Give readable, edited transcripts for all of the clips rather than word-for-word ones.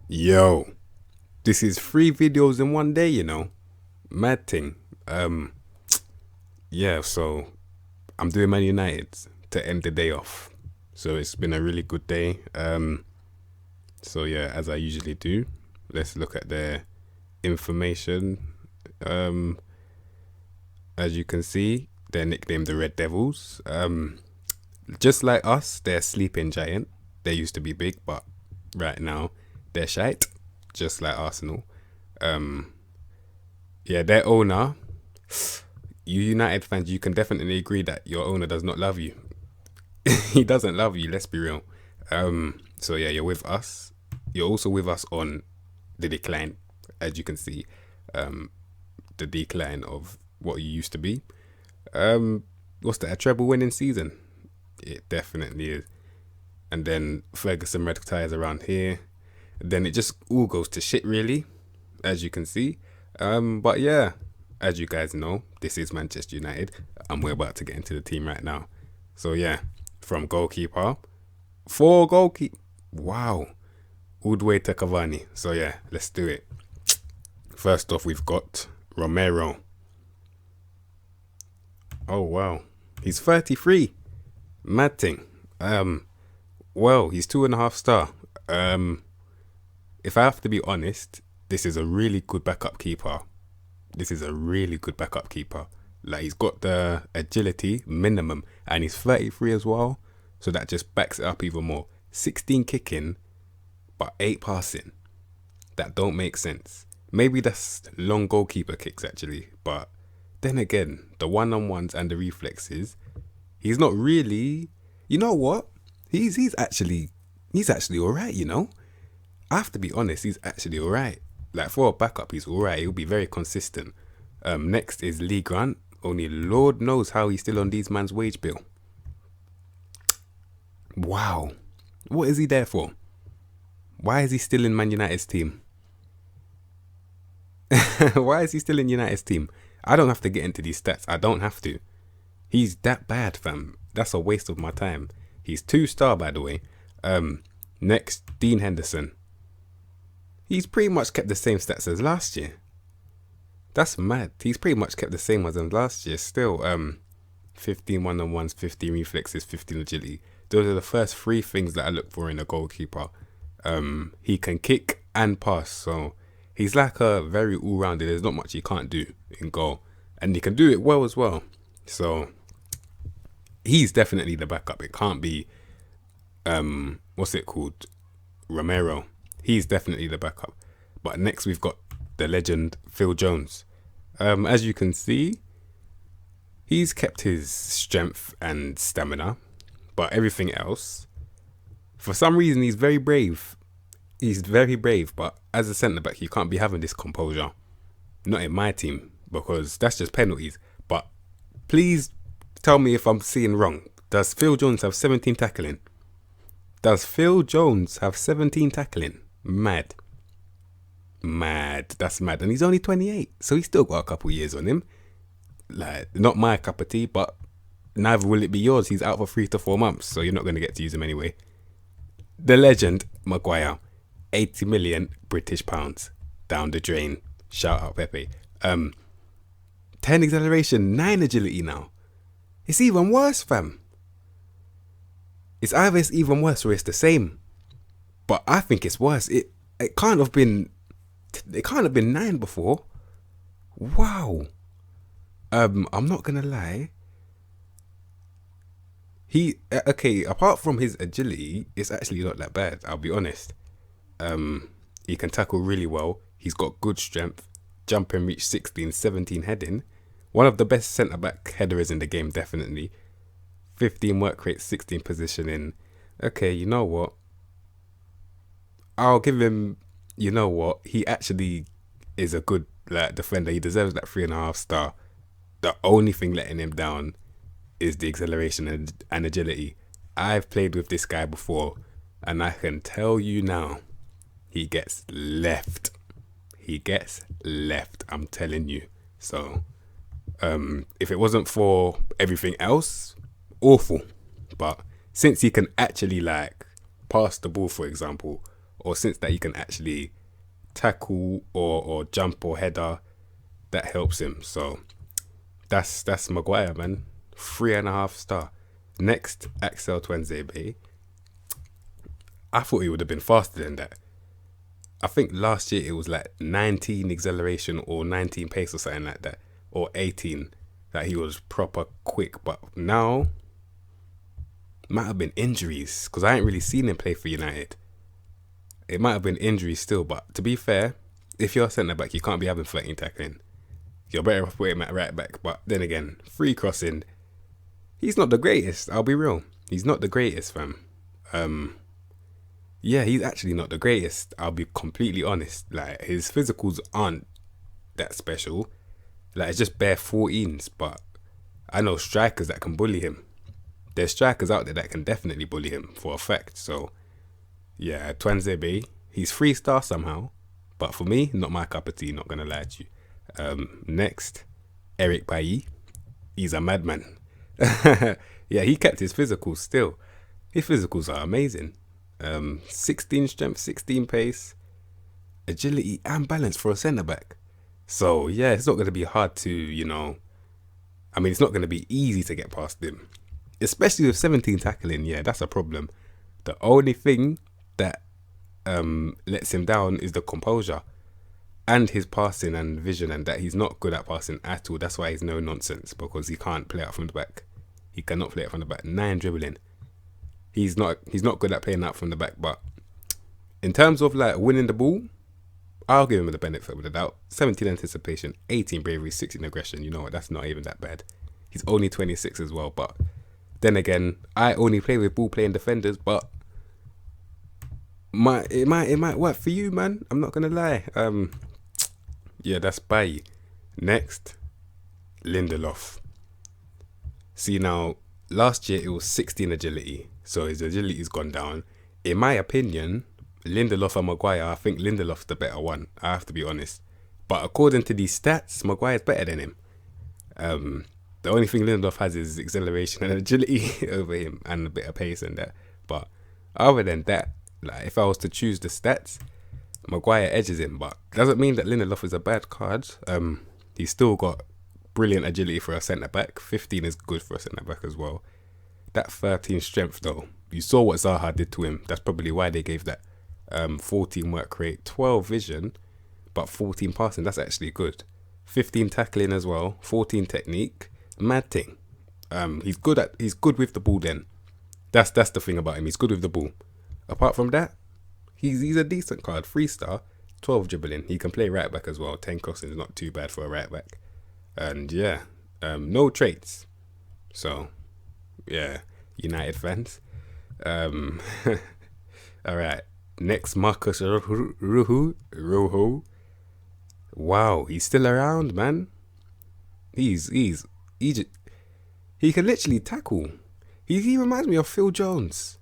Yo, this is 3 videos in one day, Mad thing. Yeah, so I'm doing Man United to end the day off. So it's been a really good day. So yeah, as I usually do, let's look at their information. Um, as you can see, they're nicknamed the Red Devils. Just like us, they're a sleeping giant. They used to be big, but right now they're shite, just like Arsenal. Um, yeah, their owner, you United fans, you can definitely agree that your owner does not love you. He doesn't love you, let's be real. So yeah, you're with us. You're also with us on the decline, as you can see, um, the decline of what you used to be. What's that? A treble winning season? It definitely is. And then Ferguson retires around here. Then it just all goes to shit, really, as you can see. But yeah, as you guys know, this is Manchester United, and we're about to get into the team right now. So yeah, from goalkeeper, four goalkeeper. Wow, all the way to Cavani. So yeah, let's do it. First off, we've got Romero. Oh wow, he's 33. Mad thing. Well, he's 2.5 star. If I have to be honest, this is a really good backup keeper. This is a really good backup keeper. Like, he's got the agility minimum, and he's 33 as well. So that just backs it up even more. 16 kicking, but 8 passing. That don't make sense. Maybe that's long goalkeeper kicks actually, but then again, the one-on-ones and the reflexes, he's not really. You know what? He's actually all right. I have to be honest. He's actually all right. Like, for a backup, he's all right. He'll be very consistent. Next is Lee Grant. Only Lord knows how he's still on these man's wage bill. Wow, what is he there for? Why is he still in Man United's team? Why is he still in United's team? I don't have to get into these stats. I don't have to. He's that bad, fam. That's a waste of my time. He's 2 star, by the way. Next, Dean Henderson. He's pretty much kept the same stats as last year. That's mad. He's pretty much kept the same ones as last year. Still, 15 one-on-ones, 15 reflexes, 15 agility. Those are the first 3 things that I look for in a goalkeeper. He can kick and pass, so he's like a very all-rounded. There's not much he can't do in goal, and he can do it well as well. So he's definitely the backup. It can't be what's it called, Romero. He's definitely the backup. But next we've got the legend Phil Jones. As you can see, he's kept his strength and stamina, but everything else, for some reason, he's very brave. He's very brave, but as a centre back, you can't be having this composure. Not in my team, because that's just penalties. But please tell me if I'm seeing wrong. Does Phil Jones have 17 tackling? Does Phil Jones have 17 tackling? Mad. Mad. That's mad. And he's only 28. So he's still got a couple years on him. Like, not my cup of tea, but neither will it be yours. He's out for 3 to 4 months, so you're not going to get to use him anyway. The legend, Maguire. 80 million British pounds. Down the drain. Shout out Pepe. 10 acceleration, 9 agility now. It's even worse, fam. It's either it's even worse or it's the same. But I think it's worse. It can't have been 9 before. Wow. I'm not gonna lie. Okay, apart from his agility, it's actually not that bad, I'll be honest. He can tackle really well. He's got good strength. Jump and reach 16, 17 heading. One of the best centre back headers in the game, definitely. 15 work rate, 16 positioning. Okay, you know what? I'll give him. You know what? He actually is a good defender. He deserves that 3.5 star. The only thing letting him down is the acceleration and agility. I've played with this guy before, and I can tell you now, he gets left. He gets left. I'm telling you. So, if it wasn't for everything else, awful. But since he can actually pass the ball, for example, or since that he can actually tackle or jump or header, that helps him. So that's Maguire, man. 3.5 star. Next, Axel Tuanzebe. I thought he would have been faster than that. I think last year it was like 19 acceleration or 19 pace or something like that, or 18, that he was proper quick. But now, might have been injuries, because I ain't really seen him play for United. It might have been injuries still, but to be fair, if you're a centre back, you can't be having 13 tackling. You're better off putting him at right back. But then again, free crossing, he's not the greatest. I'll be real. He's not the greatest, fam. Yeah, he's actually not the greatest. I'll be completely honest. Like, his physicals aren't that special. Like, it's just bare 14s. But I know strikers that can bully him. There's strikers out there that can definitely bully him for a fact. So, yeah, Tuanzebe, he's 3-star somehow. But for me, not my cup of tea, not going to lie to you. Next, Eric Bailly. He's a madman. Yeah, he kept his physicals still. His physicals are amazing. 16 strength, 16 pace, agility and balance for a centre-back. So, yeah, it's not going to be hard to, it's not going to be easy to get past him. Especially with 17 tackling, yeah, that's a problem. The only thing that lets him down is the composure and his passing and vision, and that he's not good at passing at all. That's why he's no nonsense, because he can't play out from the back. He cannot play out from the back. 9 dribbling. He's not good at playing out from the back, but in terms of like winning the ball, I'll give him the benefit of the doubt. 17 anticipation, 18 bravery, 16 aggression. You know what? That's not even that bad. He's only 26 as well, but then again, I only play with ball playing defenders, but it might work for you, man. I'm not gonna lie. Yeah, that's Bailly. Next, Lindelof. See now, last year it was 16 agility, so his agility's gone down. In my opinion, Lindelof and Maguire, I think Lindelof's the better one. I have to be honest. But according to these stats, Maguire's better than him. The only thing Lindelof has is acceleration and agility over him, and a bit of pace and that. But other than that, like if I was to choose the stats, Maguire edges him. But doesn't mean that Lindelof is a bad card. He's still got brilliant agility for a centre back. 15 is good for a centre back as well. That 13 strength though, you saw what Zaha did to him. That's probably why they gave that 14 work rate, 12 vision, but 14 passing. That's actually good. 15 tackling as well, 14 technique. Mad thing. He's good with the ball. Then that's the thing about him. He's good with the ball. Apart from that, he's a decent card. 3-star, 12 dribbling. He can play right back as well. 10 crossing is not too bad for a right back. And yeah, no traits. So yeah, United fans. All right. Next, Marcus Rojo. Wow, he's still around, man. He can literally tackle. He reminds me of Phil Jones,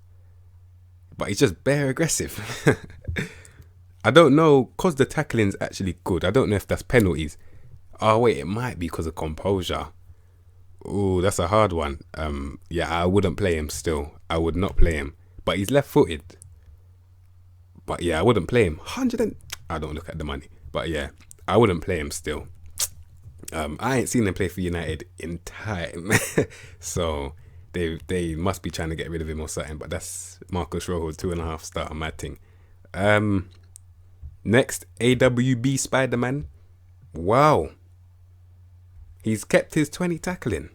but he's just bare aggressive. I don't know, cause the tackling's actually good. I don't know if that's penalties. Oh wait, it might be because of composure. Oh, that's a hard one. Yeah, I wouldn't play him still. I would not play him. But he's left-footed. But yeah, I wouldn't play him. I don't look at the money. But yeah, I wouldn't play him still. I ain't seen him play for United in time. So they must be trying to get rid of him or something. But that's Marcus Rojo, 2.5-star, mad thing. Next, AWB Spider-Man. Wow. He's kept his 20 tackling.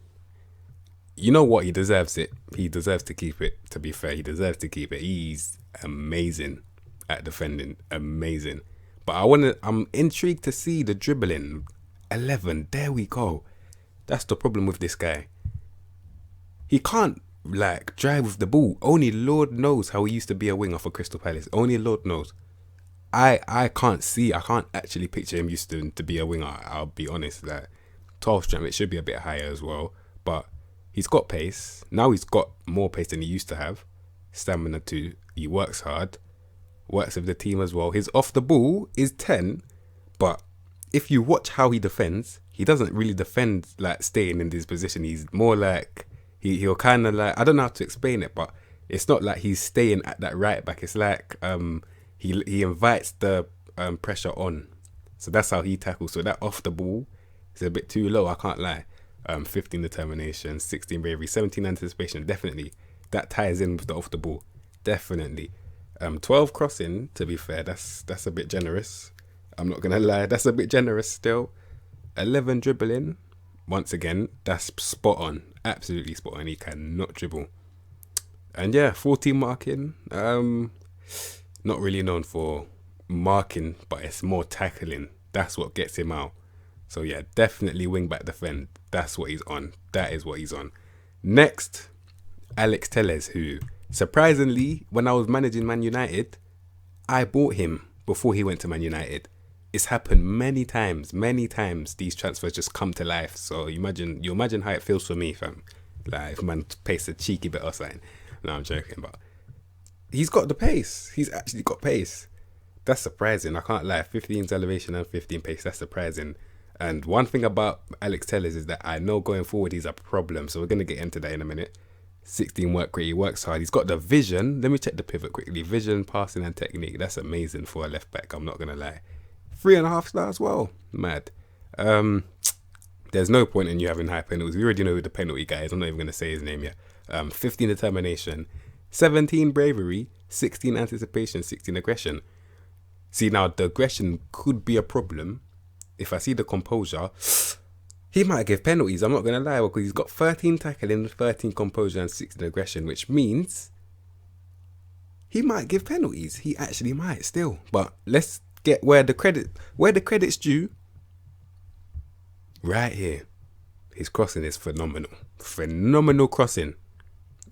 You know what? He deserves it. He deserves to keep it, to be fair. He deserves to keep it. He's amazing at defending. Amazing. But I'm intrigued to see the dribbling. 11. There we go. That's the problem with this guy. He can't, drive with the ball. Only Lord knows how he used to be a winger for Crystal Palace. Only Lord knows. I can't actually picture him used to be a winger. I'll be honest. 12 strength, it should be a bit higher as well. But he's got pace. Now he's got more pace than he used to have. Stamina too. He works hard. Works with the team as well. His off the ball is 10. But if you watch how he defends, he doesn't really defend staying in this position. He's more he'll kind of I don't know how to explain it, but it's not like he's staying at that right back. It's He invites the pressure on. So that's how he tackles. So that off the ball is a bit too low, I can't lie. 15 determination, 16 bravery, 17 anticipation. Definitely. That ties in with the off the ball. Definitely. 12 crossing, to be fair, that's a bit generous. I'm not going to lie. That's a bit generous still. 11 dribbling. Once again, that's spot on. Absolutely spot on. He cannot dribble. And yeah, 14 marking. Not really known for marking, but it's more tackling. That's what gets him out. So yeah, definitely wing back defend. That's what he's on. That is what he's on. Next, Alex Telles, who surprisingly, when I was managing Man United, I bought him before he went to Man United. It's happened many times. These transfers just come to life. So you imagine how it feels for me, fam. Like if man pays a cheeky bit or something. No, I'm joking, but he's got the pace. He's actually got pace. That's surprising. I can't lie. 15 elevation and 15 pace. That's surprising. And one thing about Alex Telles is that I know going forward he's a problem. So we're going to get into that in a minute. 16 work rate. He works hard. He's got the vision. Let me check the pivot quickly. Vision, passing and technique. That's amazing for a left back. I'm not going to lie. 3.5 stars as well. Mad. There's no point in you having high penalties. We already know who the penalty guy is. I'm not even going to say his name yet. 15 determination. 17 bravery. 16 anticipation. 16 aggression. See, now the aggression could be a problem. If I see the composure, he might give penalties. I'm not going to lie, because he's got 13 tackling, 13 composure and 16 aggression, which means he might give penalties. He actually might still. But let's get where the credit's due. Right here. His crossing is phenomenal. Phenomenal crossing.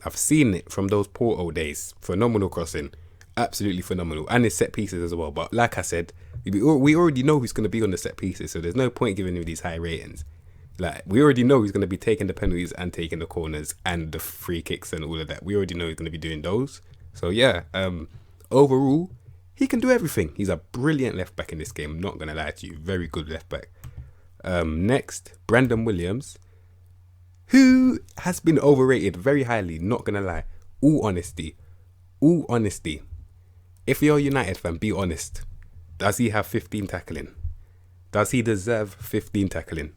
I've seen it from those Porto days. Phenomenal crossing. Absolutely phenomenal. And his set pieces as well. But like I said, we already know who's going to be on the set pieces. So there's no point giving him these high ratings. Like, we already know he's going to be taking the penalties and taking the corners and the free kicks and all of that. We already know he's going to be doing those. So yeah, overall, he can do everything. He's a brilliant left back in this game. Not going to lie to you. Very good left back. Next, Brandon Williams, who has been overrated very highly. Not going to lie. All honesty. If you're a United fan, be honest. Does he have 15 tackling? Does he deserve 15 tackling?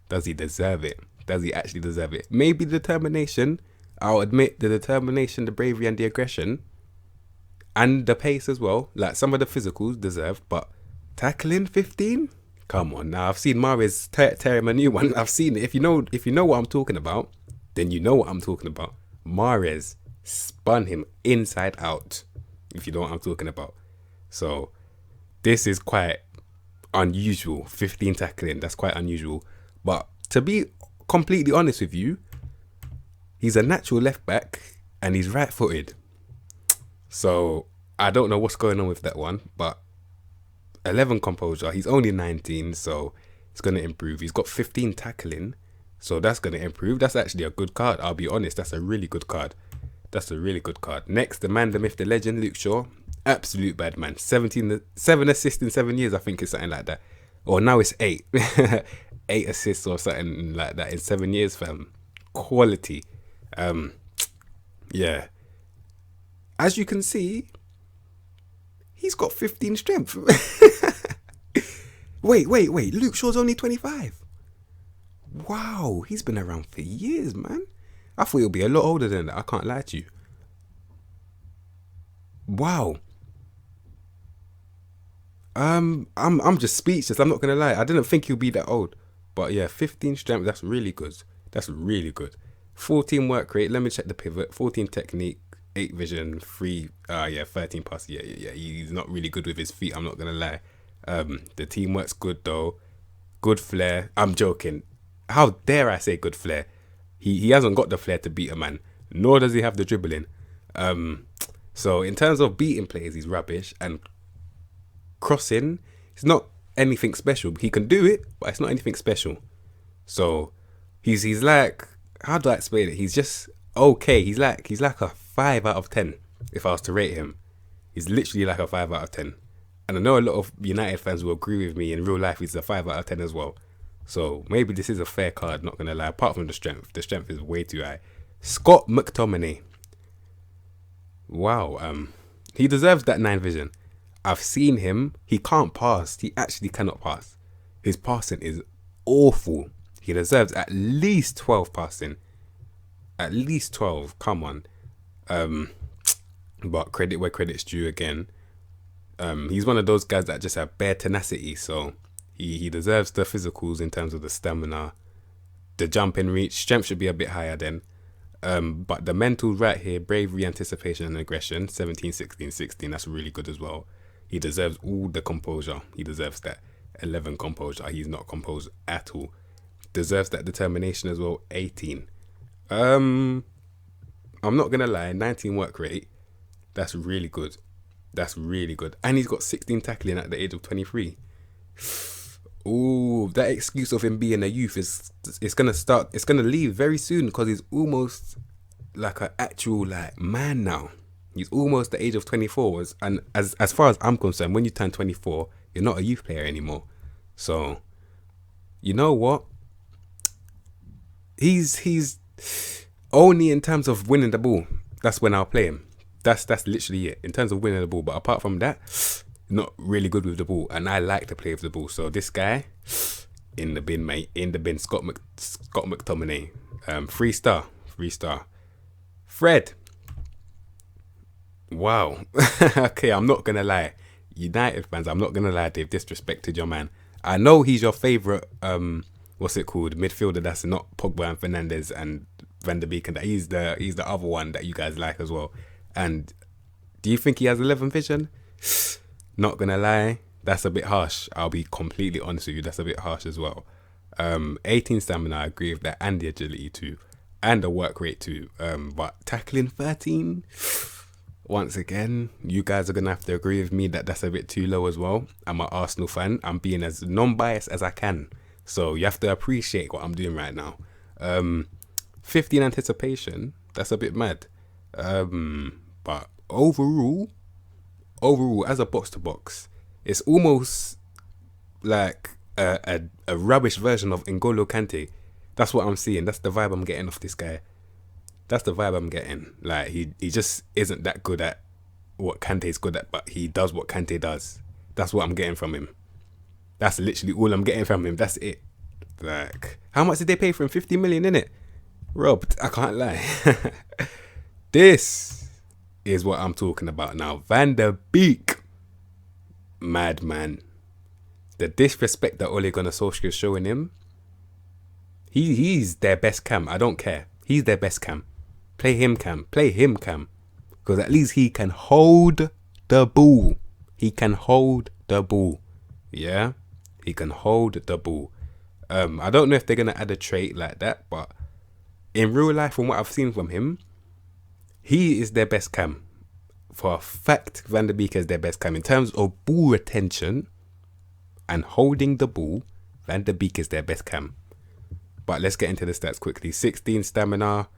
Does he deserve it? Does he actually deserve it? Maybe the determination. I'll admit the determination, the bravery and the aggression. And the pace as well. Like some of the physicals deserved. But tackling 15? Come on now. I've seen Mahrez tear him a new one. I've seen it. If you know what I'm talking about, then you know what I'm talking about. Mahrez spun him inside out. If you know what I'm talking about. So this is quite unusual. 15 tackling. That's quite unusual. But to be completely honest with you, he's a natural left back and he's right footed. So I don't know what's going on with that one. But 11 composure. He's only 19. So it's going to improve. He's got 15 tackling. So that's going to improve. That's actually a good card. I'll be honest. That's a really good card. Next, the man, the myth, the legend, Luke Shaw. Absolute bad man. 7 assists in 7 years, I think it's something like that. Or now it's 8. 8 assists or something like that in 7 years, fam. Quality. Yeah. As you can see, he's got 15 strength. Wait. Luke Shaw's only 25. Wow, he's been around for years, man. I thought he'll be a lot older than that. I can't lie to you. Wow. I'm just speechless. I'm not gonna lie. I didn't think he'll be that old. But yeah, 15 strength. That's really good. 14 work rate. Let me check the pivot. 14 technique. 8 vision. 13 pass. Yeah. He's not really good with his feet. I'm not gonna lie. The teamwork's good though. Good flair. I'm joking. How dare I say good flair? He hasn't got the flair to beat a man, nor does he have the dribbling. So in terms of beating players, he's rubbish. And crossing, it's not anything special. He can do it, but it's not anything special. So he's like, how do I explain it? He's just okay. He's like a 5 out of 10 if I was to rate him. He's literally like a 5 out of 10. And I know a lot of United fans will agree with me. In real life, he's a 5 out of 10 as well. So maybe this is a fair card, not going to lie. Apart from the strength is way too high. Scott McTominay. Wow. He deserves that 9 vision. I've seen him. He can't pass. He actually cannot pass. His passing is awful. He deserves at least 12 passing. At least 12. Come on. But credit where credit's due again. He's one of those guys that just have bare tenacity. So he deserves the physicals in terms of the stamina. The jump in reach. Strength should be a bit higher then. But the mentals right here, bravery, anticipation, and aggression, 17, 16, 16, that's really good as well. He deserves all the composure. He deserves that 11 composure. He's not composed at all. Deserves that determination as well, 18. I'm not going to lie, 19 work rate, that's really good. That's really good. And he's got 16 tackling at the age of 23. Ooh, that excuse of him being a youth it's gonna leave very soon, because he's almost like an actual like man now. He's almost the age of 24, and as far as I'm concerned, when you turn 24, you're not a youth player anymore. So, you know what? He's only in terms of winning the ball. That's when I'll play him. That's literally it in terms of winning the ball. But apart from that, not really good with the ball, and I like to play with the ball. So this guy, in the bin, mate, in the bin. Scott McTominay, 3-star. Fred. Wow. Okay, I'm not gonna lie, United fans, I'm not gonna lie, they've disrespected your man. I know he's your favourite midfielder that's not Pogba and Fernandes and Van der Beek, and that he's the other one that you guys like as well. And do you think he has 11 vision? Not gonna lie, that's a bit harsh. I'll be completely honest with you, that's a bit harsh as well. 18 stamina, I agree with that, and the agility too, and the work rate too. But tackling 13, once again, you guys are gonna have to agree with me that that's a bit too low as well. I'm an Arsenal fan. I'm being as non-biased as I can, so you have to appreciate what I'm doing right now. 15 anticipation, that's a bit mad. But overall, as a box to box, it's almost like a rubbish version of N'Golo Kante. That's what I'm seeing. That's the vibe I'm getting off this guy. That's the vibe I'm getting. Like he just isn't that good at what Kante's good at, but he does what Kante does. That's what I'm getting from him. That's literally all I'm getting from him. That's it. Like, how much did they pay for him? 50 million, innit? Rob, I can't lie. This is what I'm talking about now. Van der Beek. Madman. The disrespect that Ole Gunnar Solskjaer is showing him. He's their best cam. I don't care. He's their best cam. Play him cam. Because at least he can hold the ball. Yeah? He can hold the ball. I don't know if they're going to add a trait like that, but in real life, from what I've seen from him, he is their best cam. For a fact, Van der Beek is their best cam. In terms of ball retention and holding the ball, Van der Beek is their best cam. But let's get into the stats quickly. 16 stamina,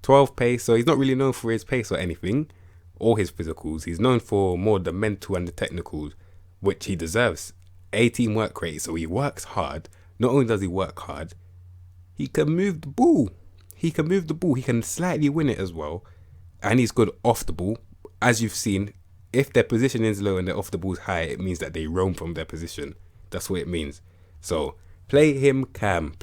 12 pace. So he's not really known for his pace or anything, or his physicals. He's known for more the mental and the technicals, which he deserves. 18 work rate. So he works hard. Not only does he work hard, he can move the ball. He can slightly win it as well. And he's good off the ball. As you've seen, if their position is low and their off the ball's high, it means that they roam from their position. That's what it means. So play him cam.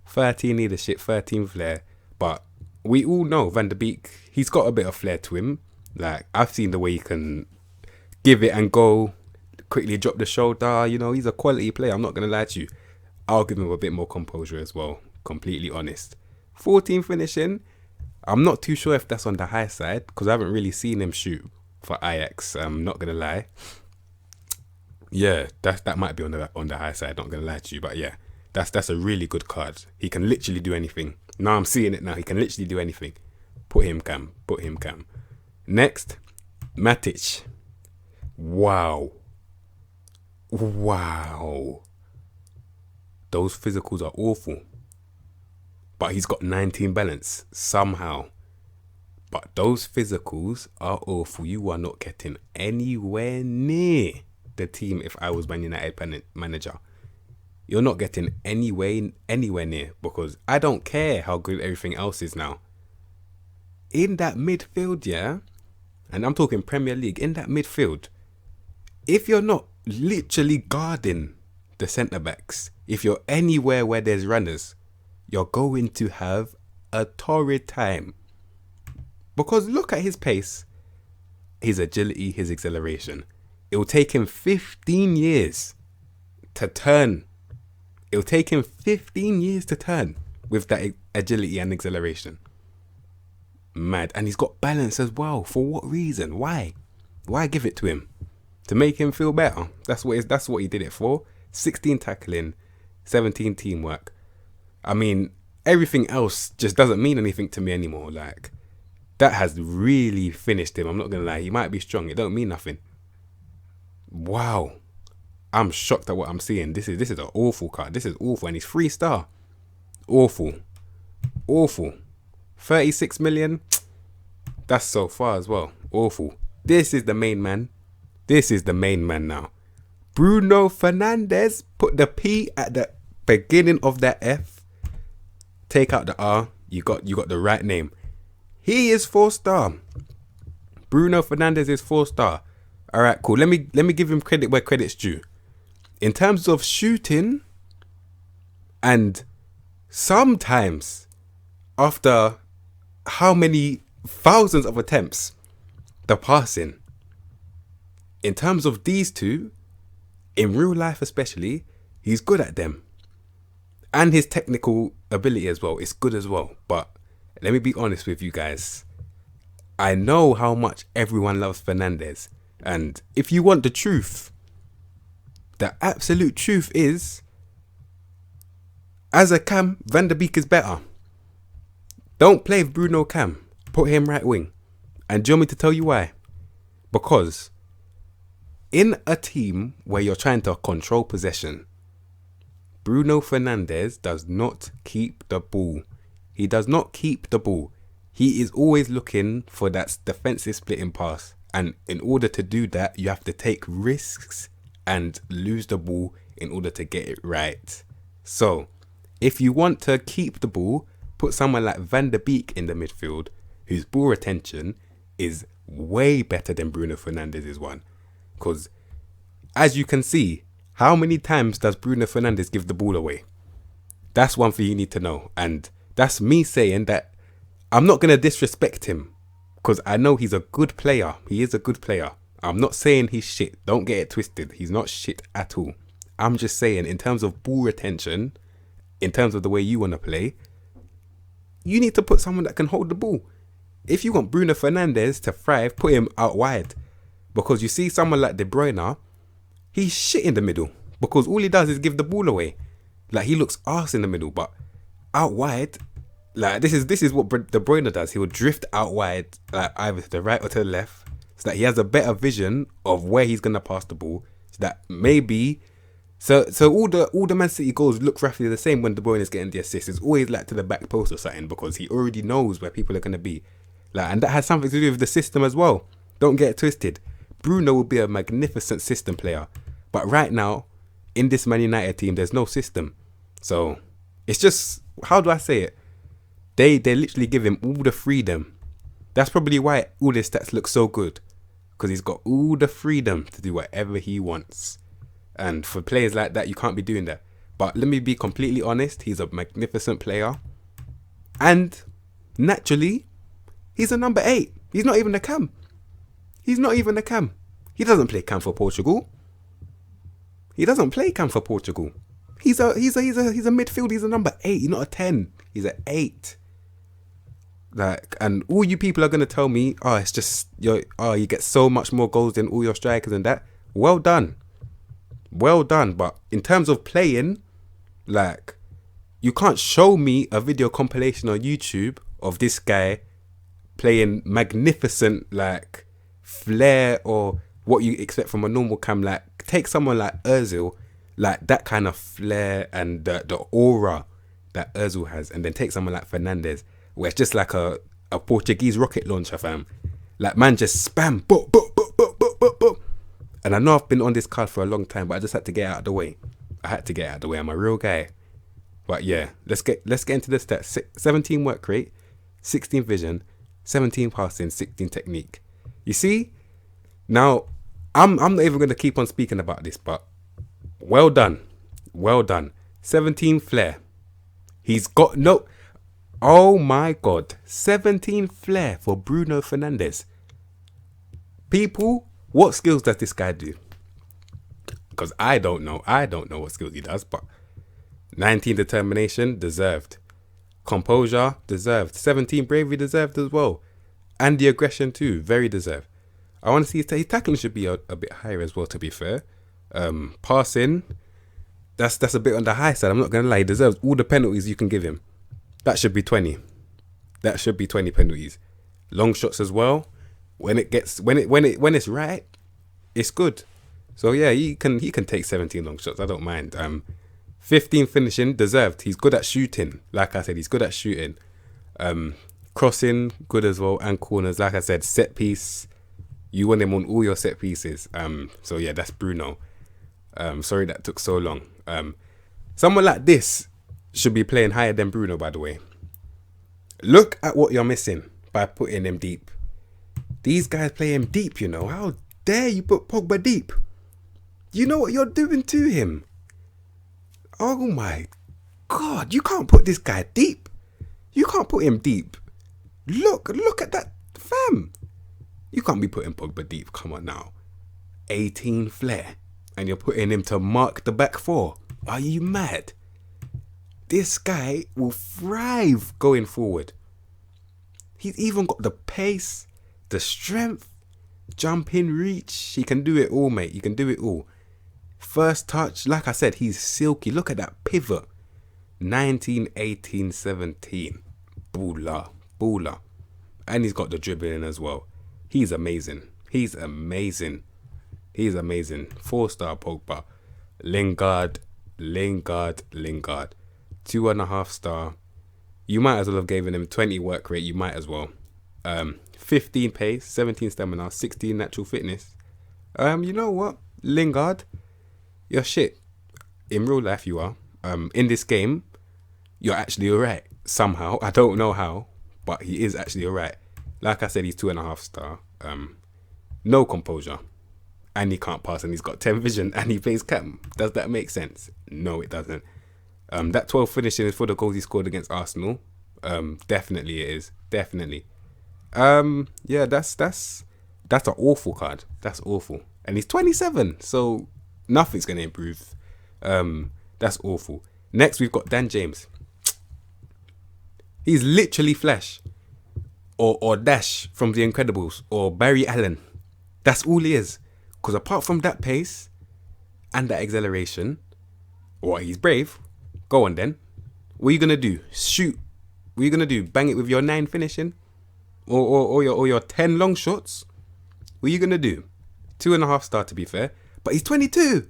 13 leadership, 13 flair. But we all know Van der Beek, he's got a bit of flair to him. Like, I've seen the way he can give it and go, quickly drop the shoulder. You know, he's a quality player. I'm not going to lie to you. I'll give him a bit more composure as well. Completely honest. 14 finishing. I'm not too sure if that's on the high side, because I haven't really seen him shoot for Ajax. I'm not going to lie. Yeah, that might be on the high side, not going to lie to you. But yeah, that's a really good card. He can literally do anything. Now I'm seeing it now. He can literally do anything. Put him cam. Next, Matic. Wow. Those physicals are awful. But he's got 19 balance somehow. But those physicals are awful. You are not getting anywhere near the team if I was Man United manager. You're not getting anywhere near, because I don't care how good everything else is now. In that midfield, yeah, and I'm talking Premier League, in that midfield, if you're not literally guarding the centre backs, if you're anywhere where there's runners, you're going to have a torrid time. Because look at his pace, his agility, his acceleration. It will take him 15 years to turn. It will take him 15 years to turn with that agility and acceleration. Mad. And he's got balance as well. For what reason? Why? Why give it to him? To make him feel better. That's what he did it for. 16 tackling, 17 teamwork. I mean, everything else just doesn't mean anything to me anymore. Like, that has really finished him. I'm not gonna lie. He might be strong. It don't mean nothing. Wow. I'm shocked at what I'm seeing. This is an awful card. This is awful. And he's 3-star. Awful. Awful. 36 million. That's so far as well. Awful. This is the main man. This is the main man now. Bruno Fernandes. Put the P at the beginning of that F. Take out the R. You got the right name. He is 4-star. Bruno Fernandes is 4-star. All right, cool. Let me give him credit where credit's due. In terms of shooting, and sometimes after how many thousands of attempts, the passing. In terms of these two, in real life especially, he's good at them. And his technical ability as well, it's good as well. But let me be honest with you guys. I know how much everyone loves Fernandes. And if you want the truth, the absolute truth is, as a cam, Van der Beek is better. Don't play with Bruno cam. Put him right wing. And do you want me to tell you why? Because in a team where you're trying to control possession, Bruno Fernandes does not keep the ball. He does not keep the ball. He is always looking for that defensive splitting pass. And in order to do that, you have to take risks and lose the ball in order to get it right. So, if you want to keep the ball, put someone like Van der Beek in the midfield, whose ball retention is way better than Bruno Fernandes' one. Because, as you can see, how many times does Bruno Fernandes give the ball away? That's one thing you need to know. And that's me saying that I'm not going to disrespect him, because I know he's a good player. He is a good player. I'm not saying he's shit. Don't get it twisted. He's not shit at all. I'm just saying, in terms of ball retention, in terms of the way you want to play, you need to put someone that can hold the ball. If you want Bruno Fernandes to thrive, put him out wide. Because you see someone like De Bruyne, he's shit in the middle. Because all he does is give the ball away. Like, he looks arse in the middle, but out wide, like, this is what De Bruyne does. He will drift out wide, like either to the right or to the left, so that he has a better vision of where he's gonna pass the ball. So that maybe, so all the Man City goals look roughly the same when De Bruyne is getting the assist. It's always like to the back post or something, because he already knows where people are gonna be. Like, and that has something to do with the system as well. Don't get it twisted. Bruno will be a magnificent system player, but right now, in this Man United team, there's no system. So it's just, how do I say it? They literally give him all the freedom. That's probably why all his stats look so good, because he's got all the freedom to do whatever he wants. And for players like that, you can't be doing that. But let me be completely honest, he's a magnificent player. And naturally, he's a number 8. He's not even a cam. He's not even a cam. He doesn't play cam for Portugal. He doesn't play cam for Portugal. He's a midfield. He's a number 8. He's not a 10. He's an 8. Like, and all you people are gonna tell me, oh, it's just you get so much more goals than all your strikers and that. Well done. Well done. But in terms of playing, like, you can't show me a video compilation on YouTube of this guy playing magnificent, like, flair or what you expect from a normal cam. Like, take someone like Ozil, like that kind of flair and the aura that Ozil has, and then take someone like Fernandes, where it's just like a Portuguese rocket launcher, fam. Like, man, just spam, boop, boop, boop, boop, boop, boop, boop. And I know I've been on this card for a long time, but I just had to get out of the way. I'm a real guy. But yeah, let's get into the stats. 17 work rate, 16 vision, 17 passing, 16 technique. You see, now I'm not even going to keep on speaking about this, but well done. Well done. 17 flair. He's got no... Oh my God. 17 flair for Bruno Fernandes. People, what skills does this guy do? Because I don't know. I don't know what skills he does, but 19 determination, deserved. Composure, deserved. 17 bravery, deserved as well. And the aggression too, very deserved. I want to see his tackling should be a bit higher as well, to be fair. Passing, that's a bit on the high side. I'm not going to lie. He deserves all the penalties you can give him. That should be 20. That should be 20 penalties. Long shots as well. When it's right, it's good. So yeah, he can take 17 long shots. I don't mind. 15 finishing, deserved. He's good at shooting. Like I said, he's good at shooting. Crossing, good as well. And corners, like I said, set piece. You want him on all your set pieces. So yeah, that's Bruno. Sorry that took so long. Someone like this should be playing higher than Bruno, by the way. Look at what you're missing by putting him deep. These guys play him deep, you know. How dare you put Pogba deep? You know what you're doing to him. Oh my God, you can't put this guy deep. You can't put him deep. Look at that, fam. You can't be putting Pogba deep. Come on now. 18 flair. And you're putting him to mark the back four. Are you mad? This guy will thrive going forward. He's even got the pace, the strength, jumping reach. He can do it all, mate. He can do it all. First touch, like I said, he's silky. Look at that pivot. 19, 18, 17. Baller. And he's got the dribbling as well. He's amazing. He's amazing. 4-star Pogba. Lingard. 2.5 star. You might as well have given him 20 work rate. You might as well. 15 pace, 17 stamina, 16 natural fitness. You know what? Lingard, you're shit. In real life, you are. In this game, you're actually alright. Somehow. I don't know how, but he is actually alright. Like I said, he's 2.5 star. No composure. And he can't pass, and he's got 10 vision, and he plays cam. Does that make sense? No, it doesn't. That 12 finishing is for the goals he scored against Arsenal. Definitely it is. Definitely. Yeah, that's an awful card. That's awful. And he's 27, so nothing's going to improve. That's awful. Next, we've got Dan James. He's literally Flash. Or Dash from The Incredibles. Or Barry Allen. That's all he is. Because apart from that pace and that acceleration, he's brave. Go on then. What are you going to do? Shoot. What are you going to do? Bang it with your 9 finishing? Or your 10 long shots? What are you going to do? 2.5 star, to be fair. But he's 22.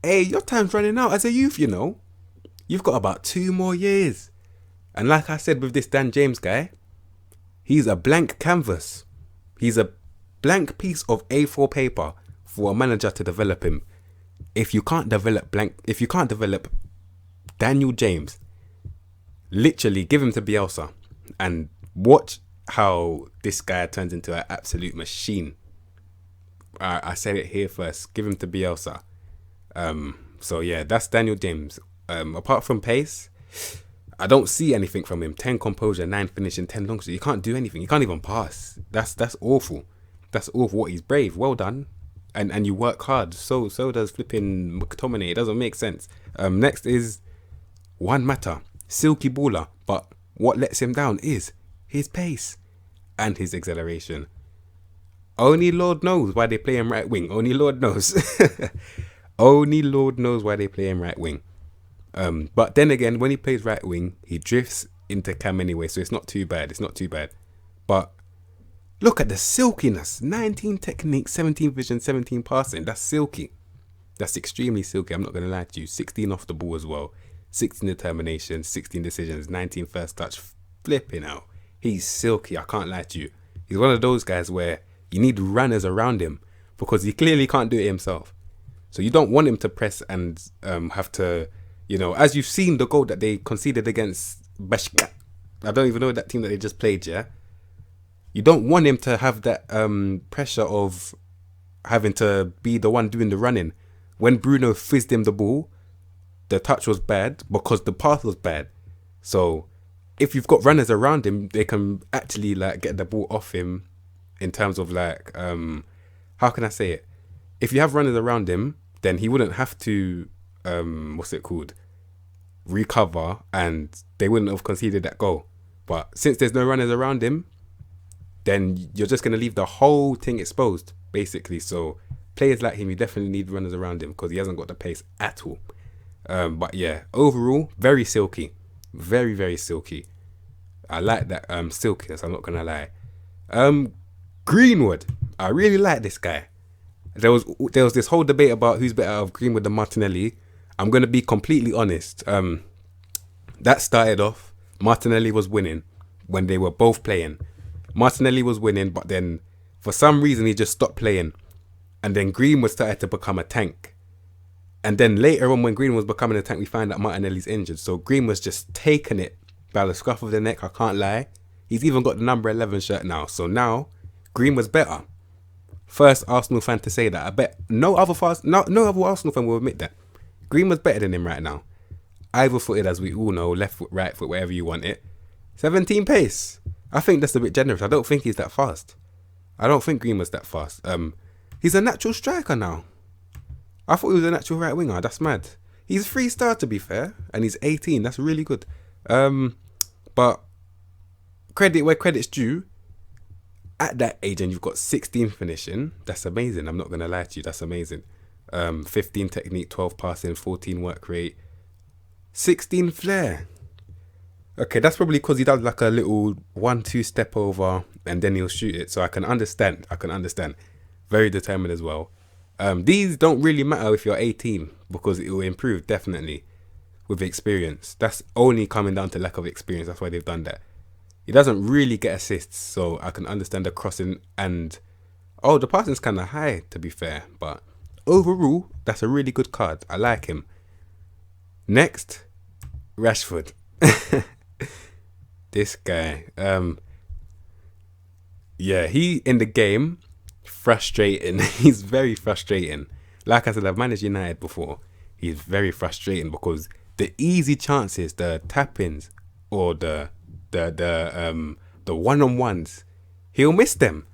Hey, your time's running out as a youth, you know. You've got about 2 more years. And like I said with this Dan James guy, he's a blank canvas. He's a blank piece of A4 paper for a manager to develop him. If you can't develop Daniel James, literally give him to Bielsa and watch how this guy turns into an absolute machine. I said it here first. Give him to Bielsa. So yeah, that's Daniel James. Apart from pace, I don't see anything from him. 10 composure, 9 finishing, 10 long shots. You can't do anything. You can't even pass. That's awful. That's awful. What, he's brave. Well done. And you work hard. So does flipping McTominay. It doesn't make sense. Next is Juan Mata. Silky baller. But what lets him down is his pace and his acceleration. Only Lord knows why they play him right wing. Only Lord knows. Only Lord knows why they play him right wing. But then again, when he plays right wing, he drifts into cam anyway, so it's not too bad. But look at the silkiness. 19 technique, 17 vision, 17 passing. That's silky. That's extremely silky. I'm not going to lie to you. 16 off the ball as well. 16 determination, 16 decisions, 19 first touch. Flipping out. He's silky. I can't lie to you. He's one of those guys where you need runners around him because he clearly can't do it himself. So you don't want him to press and have to, you know, as you've seen the goal that they conceded against Bashka. I don't even know that team that they just played, yeah? You don't want him to have that pressure of having to be the one doing the running. When Bruno fizzed him the ball, the touch was bad because the pass was bad. So if you've got runners around him, they can actually like get the ball off him in terms of like, how can I say it? If you have runners around him, then he wouldn't have to, recover, and they wouldn't have conceded that goal. But since there's no runners around him, then you're just going to leave the whole thing exposed, basically. So players like him, you definitely need runners around him because he hasn't got the pace at all. But yeah, overall, very silky. Very, very silky. I like that silkiness, I'm not going to lie. Greenwood. I really like this guy. There was this whole debate about who's better out of Greenwood and Martinelli. I'm going to be completely honest. That started off, Martinelli was winning when they were both playing. Martinelli was winning, but then for some reason he just stopped playing. And then Greenwood started to become a tank. And then later on, when Greenwood was becoming a tank, we find that Martinelli's injured. So Greenwood's just taking it by the scruff of the neck, I can't lie. He's even got the number 11 shirt now. So now, Greenwood's better. First Arsenal fan to say that. I bet no other Arsenal fan will admit that. Greenwood's better than him right now. Either footed, as we all know, left foot, right foot, wherever you want it. 17 pace. I think that's a bit generous. I don't think he's that fast. I don't think Greenwood's that fast. He's a natural striker now. I thought he was a natural right winger. That's mad. He's 3-star to be fair, and he's 18. That's really good. But credit where credit's due. At that age, and you've got 16 finishing. That's amazing. I'm not gonna lie to you. That's amazing. 15 technique, 12 passing, 14 work rate, 16 flair. Okay, that's probably because he does like a little 1-2 step over and then he'll shoot it. So I can understand. Very determined as well. These don't really matter if you're 18 because it will improve definitely with experience. That's only coming down to lack of experience. That's why they've done that. He doesn't really get assists, so I can understand the crossing and the passing's kind of high to be fair. But overall, that's a really good card. I like him. Next, Rashford. This guy. He in the game, frustrating. He's very frustrating. Like I said, I've managed United before. He's very frustrating because the easy chances, the tap-ins, or the one-on-ones, he'll miss them.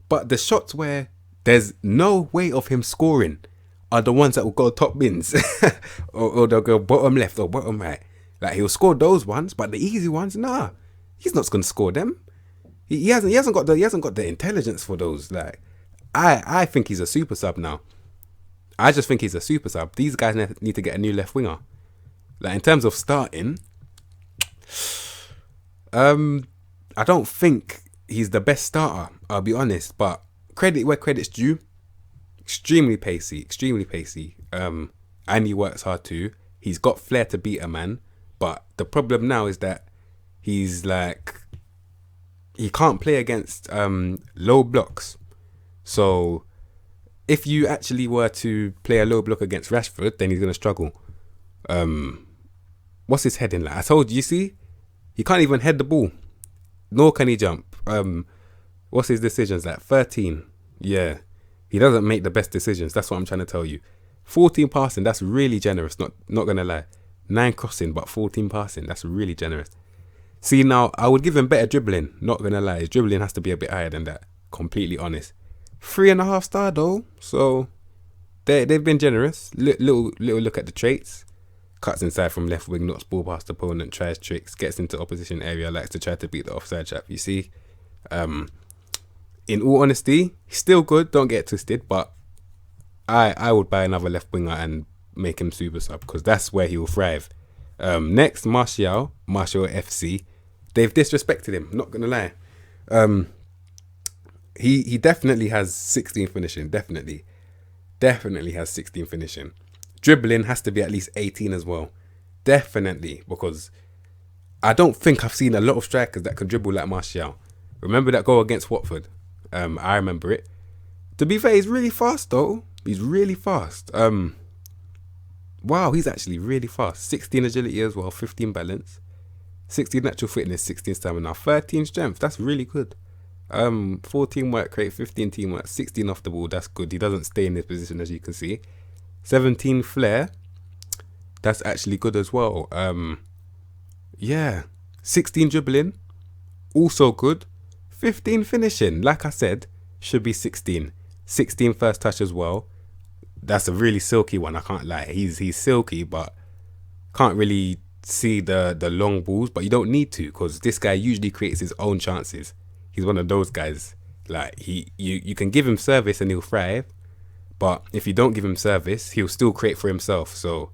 But the shots where there's no way of him scoring are the ones that will go top bins or they'll go bottom left or bottom right. Like he'll score those ones, but the easy ones, nah, he's not going to score them. He hasn't got the intelligence for those. Like I think he's a super sub now. I just think he's a super sub. These guys need to get a new left winger. Like in terms of starting, I don't think he's the best starter, I'll be honest, but credit where credit's due. Extremely pacey. And he works hard too. He's got flair to beat a man, but the problem now is that he's like, he can't play against low blocks. So if you actually were to play a low block against Rashford, then he's going to struggle. What's his heading like? I told you, see? He can't even head the ball. Nor can he jump. What's his decisions like? 13. Yeah. He doesn't make the best decisions. That's what I'm trying to tell you. 14 passing, that's really generous. Not going to lie. 9 crossing, but 14 passing. That's really generous. See, now, I would give him better dribbling. Not going to lie. His dribbling has to be a bit higher than that. Completely honest. 3.5 star though. So, they've been generous. Little look at the traits. Cuts inside from left wing, knocks ball past opponent, tries tricks, gets into opposition area, likes to try to beat the offside trap. You see, in all honesty, he's still good. Don't get twisted, but I would buy another left winger and make him super sub because that's where he will thrive. Next, Martial FC. They've disrespected him. Not gonna lie. He definitely has 16 finishing. Definitely has 16 finishing. Dribbling has to be at least 18 as well. Definitely, because I don't think I've seen a lot of strikers that can dribble like Martial. Remember that goal against Watford? I remember it. To be fair, he's really fast though. He's really fast. Wow, he's actually really fast. 16 agility as well, 15 balance, 16 natural fitness, 16 stamina, 13 strength. That's really good. 14 work rate, 15 teamwork, 16 off the ball. That's good. He doesn't stay in this position, as you can see. 17 flair. That's actually good as well. Yeah. 16 dribbling. Also good. 15 finishing. Like I said, should be 16. 16 first touch as well. That's a really silky one. I can't lie. He's silky, but can't really see the long balls. But you don't need to, because this guy usually creates his own chances. He's one of those guys. Like you can give him service and he'll thrive. But if you don't give him service, he'll still create for himself. So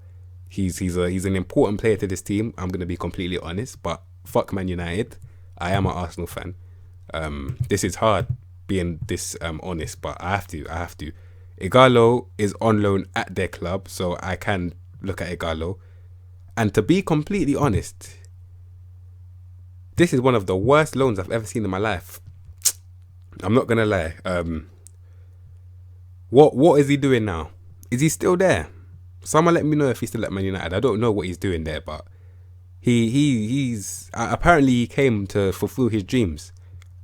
he's an important player to this team. I'm gonna be completely honest. But fuck Man United. I am an Arsenal fan. This is hard being this honest, but I have to. Igalo is on loan at their club, so I can look at Igalo. And to be completely honest, this is one of the worst loans I've ever seen in my life. I'm not gonna lie. What is he doing now? Is he still there? Someone let me know if he's still at Man United. I don't know what he's doing there, but he's apparently he came to fulfill his dreams,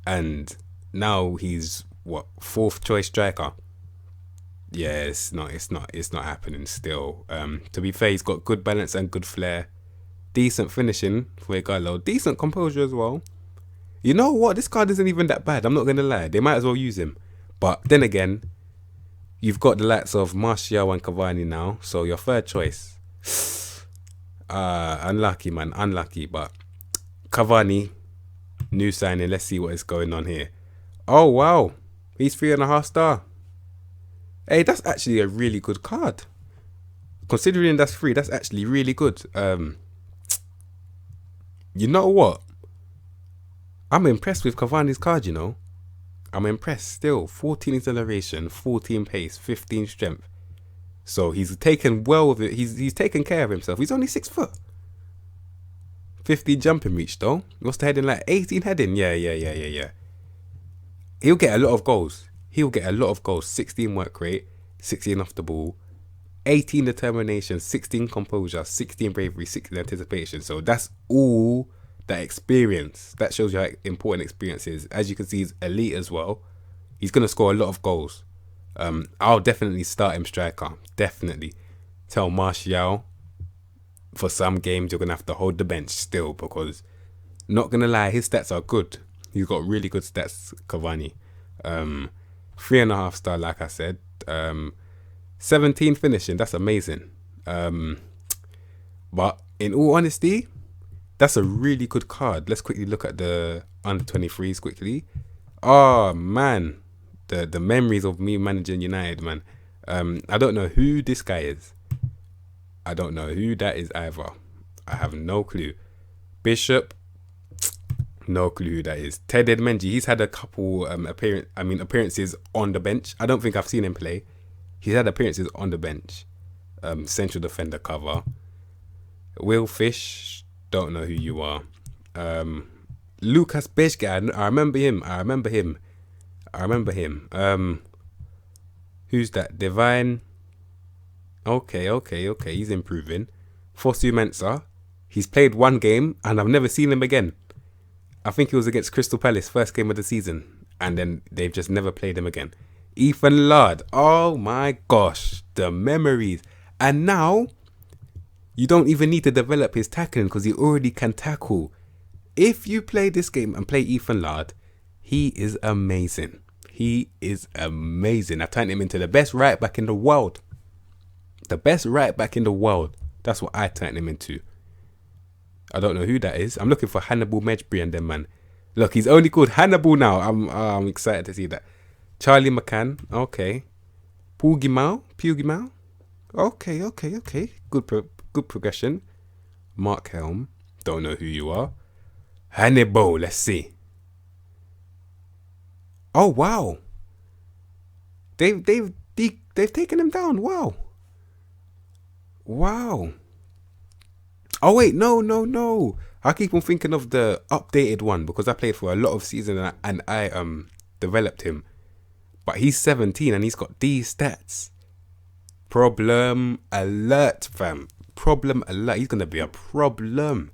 and now he's what, 4th choice striker. Yeah, it's not happening still. To be fair, he's got good balance and good flair, decent finishing for Igalo, decent composure as well. You know what? This card isn't even that bad. I'm not gonna lie. They might as well use him. But then again, you've got the likes of Martial and Cavani now, so your 3rd choice. Unlucky, man. Unlucky. But Cavani, new signing. Let's see what is going on here. Oh, wow. He's 3.5 star. Hey, that's actually a really good card. Considering that's free, that's actually really good. You know what? I'm impressed with Cavani's card, you know. I'm impressed still. 14 acceleration, 14 pace, 15 strength. So he's taken well with it. He's taken care of himself. He's only 6 foot. 15 jumping reach though. What's the heading like? 18 heading. Yeah. He'll get a lot of goals. 16 work rate, 16 off the ball, 18 determination, 16 composure, 16 bravery, 16 anticipation. So that's all that experience. That shows you how important experience is. As you can see, he's elite as well. He's going to score a lot of goals. I'll definitely start him striker. Definitely. Tell Martial, for some games, you're going to have to hold the bench still, because, not going to lie, his stats are good. He's got really good stats, Cavani. 3.5 star, like I said. 17 finishing, that's amazing. But in all honesty, that's a really good card. Let's quickly look at the under 23s quickly. Oh man, the memories of me managing United, man. I don't know who this guy is. I don't know who that is either. I have no clue. Bishop, no clue who that is. Ted Edmenji, he's had a couple appearances on the bench. I don't think I've seen him play. He's had appearances on the bench. Central defender cover. Will Fish, don't know who you are. Lucas Beshka, I remember him. Who's that? Divine. Okay. He's improving. Fosu Mensah. He's played 1 game and I've never seen him again. I think it was against Crystal Palace, first game of the season. And then they've just never played him again. Ethan Laird. Oh my gosh. The memories. And now, you don't even need to develop his tackling because he already can tackle. If you play this game and play Ethan Laird, he is amazing. I turned him into the best right back in the world. That's what I turned him into. I don't know who that is. I'm looking for Hannibal Mejbri and them, man. Look, he's only called Hannibal now. I'm excited to see that. Charlie McCann. Okay. Pugimau. Okay. Good progression. Mark Helm. Don't know who you are. Hannibal. Let's see. Oh wow. They've taken him down. Wow. Oh wait, no. I keep on thinking of the updated one because I played for a lot of seasons and I developed him. But he's 17 and he's got these stats. Problem alert, fam. Problem alert. He's gonna be a problem.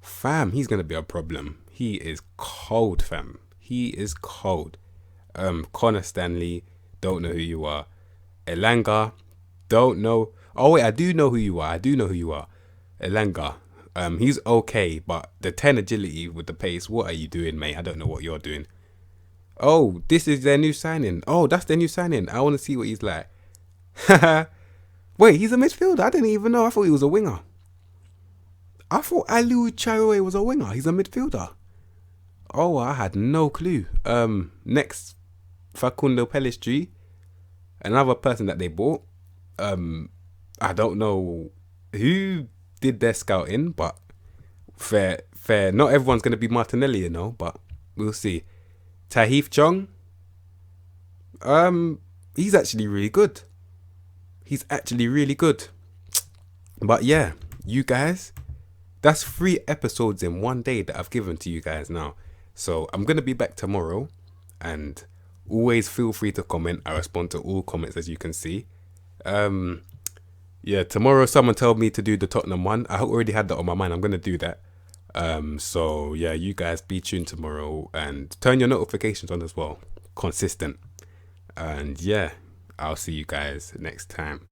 Fam, he's gonna be a problem. He is cold, fam. He is cold. Connor Stanley, don't know who you are. Elanga, don't know. Oh wait, I do know who you are. Elanga. He's okay, but the 10 agility with the pace, what are you doing, mate? I don't know what you're doing. Oh, this is their new signing. Oh, that's their new signing. I want to see what he's like. Wait, he's a midfielder? I didn't even know. I thought he was a winger. I thought Aliou Traoré was a winger. He's a midfielder. Oh, I had no clue. Next, Facundo Pellistri, another person that they bought. I don't know who did their scouting, but fair. Not everyone's gonna be Martinelli, you know, but we'll see. Tahith Chong. He's actually really good. But yeah, you guys, that's 3 episodes in one day that I've given to you guys now. So I'm gonna be back tomorrow, and always feel free to comment. I respond to all comments, as you can see. Yeah, tomorrow someone told me to do the Tottenham one. I already had that on my mind. I'm gonna do that. So yeah, you guys be tuned tomorrow and turn your notifications on as well. Consistent. And yeah, I'll see you guys next time.